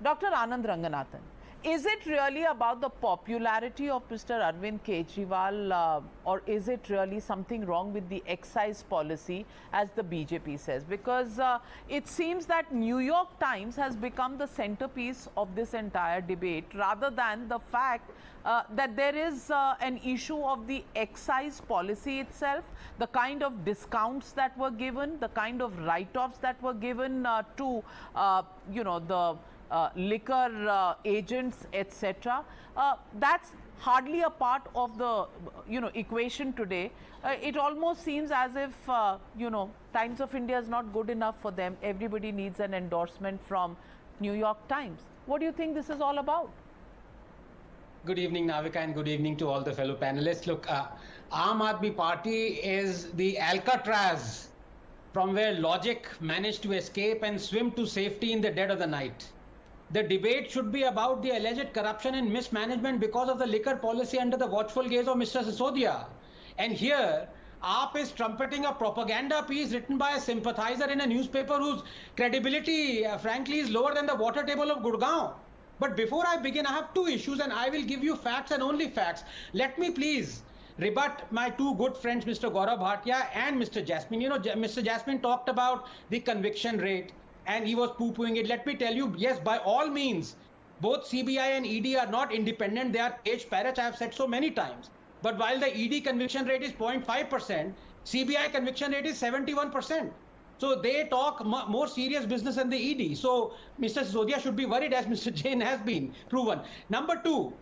Dr. Anand Ranganathan, is it really about the popularity of Mr. Arvind Kejriwal or is it really something wrong with the excise policy, as the BJP says? Because it seems that New York Times has become the centerpiece of this entire debate, rather than the fact that there is an issue of the excise policy itself, the kind of discounts that were given, the kind of write-offs that were given to, the liquor agents, etc. That's hardly a part of the equation today. It almost seems as if Times of India is not good enough for them. Everybody needs an endorsement from New York Times. What do you think this is all about? Good evening, Navika, and good evening to all the fellow panelists. Look, Aam Aadmi Party is the Alcatraz from where logic managed to escape and swim to safety in the dead of the night. The debate should be about the alleged corruption and mismanagement because of the liquor policy under the watchful gaze of Mr. Sisodia. And here, AAP is trumpeting a propaganda piece written by a sympathizer in a newspaper whose credibility, frankly, is lower than the water table of Gurgaon. But before I begin, I have two issues and I will give you facts and only facts. Let me please rebut my two good friends, Mr. Gaurav Bhatia and Mr. Jasmine. Mr. Jasmine talked about the conviction rate and he was poo-pooing it. Let me tell you, yes, by all means, both CBI and ED are not independent. They are caged parrots. I have said so many times. But while the ED conviction rate is 0.5%, CBI conviction rate is 71%. So they talk more serious business than the ED. So Mr. Sisodia should be worried, as Mr. Jain has been proven. Number two,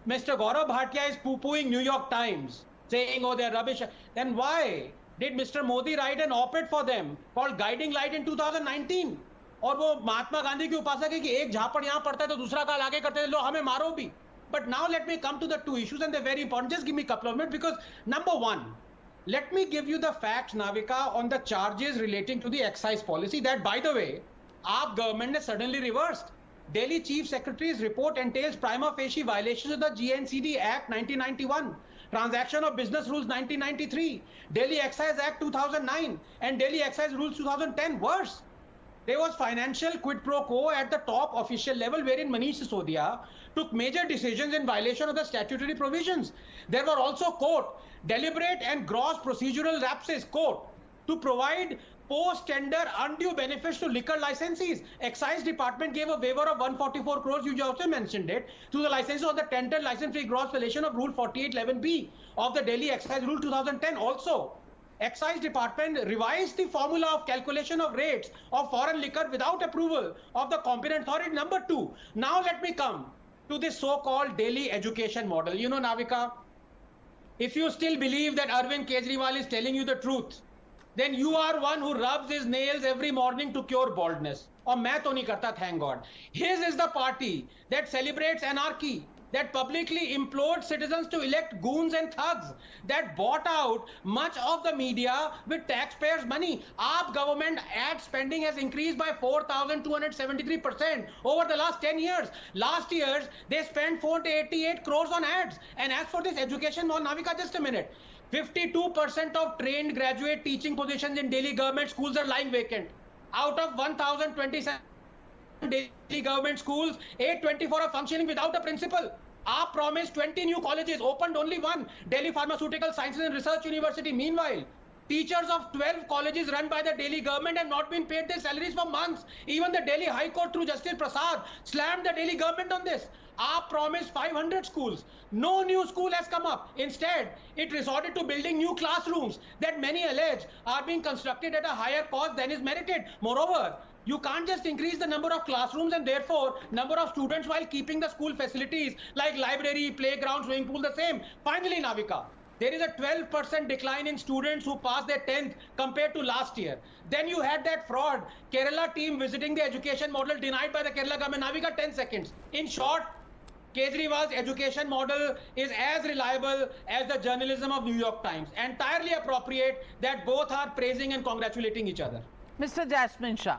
Mr. Gaurav Bhatia is poo-pooing New York Times, saying, oh, they're rubbish. Then why did Mr. Modi write an op-ed for them called Guiding Light in 2019? और वो महात्मा गांधी की उपासक है कि एक झापड़ यहाँ पड़ता है तो दूसरा काल आगे करते हैं, लो हमें मारो भी. But now let me come to the two issues and they're very important. Just give me a couple of minutes because number one, let me give you the facts, Navika, on the charges relating to the excise policy that, by the way, our government has suddenly reversed. Delhi Chief Secretary's report entails prima facie violations of the GNCD Act 1991, Transaction of Business Rules 1993, Delhi Excise Act 2009, and Delhi Excise Rules 2010. Worse, there was financial quid pro quo at the top official level wherein Manish Sisodia took major decisions in violation of the statutory provisions. There were also, quote, deliberate and gross procedural lapses, quote, to provide post-tender undue benefits to liquor licensees. Excise Department gave a waiver of 144 crores, you also mentioned it, to the licenses of the tender license-free gross violation of Rule 4811B of the Delhi Excise Rule 2010. Also, Excise Department revised the formula of calculation of rates of foreign liquor without approval of the competent authority. Number two, now let me come to this so-called Delhi education model. You know, Navika, if you still believe that Arvind Kejriwal is telling you the truth, then you are one who rubs his nails every morning to cure baldness. Or main to nahi karta, thank God. His is the party that celebrates anarchy, that publicly implored citizens to elect goons and thugs, that bought out much of the media with taxpayers' money. Our government ad spending has increased by 4,273% over the last 10 years. Last year, they spent 488 crores on ads. And as for this education, Navika, just a minute. 52% of trained graduate teaching positions in Delhi government schools are lying vacant. Out of 1,027 Delhi government schools, 824 are functioning without a principal. Our promised 20 new colleges, opened only one, Delhi Pharmaceutical Sciences and Research University. Meanwhile, teachers of 12 colleges run by the Delhi government have not been paid their salaries for months. Even the Delhi High Court through Justice Prasad slammed the Delhi government on this. Our promised 500 schools. No new school has come up. Instead, it resorted to building new classrooms that many allege are being constructed at a higher cost than is merited. Moreover, you can't just increase the number of classrooms and therefore number of students while keeping the school facilities like library, playground, swimming pool the same. Finally, Navika, there is a 12% decline in students who passed their 10th compared to last year. Then you had that fraud Kerala team visiting the education model denied by the Kerala government. Navika, 10 seconds. In short, Kejriwal's education model is as reliable as the journalism of New York Times. Entirely appropriate that both are praising and congratulating each other. Mr. Jasmine Shah.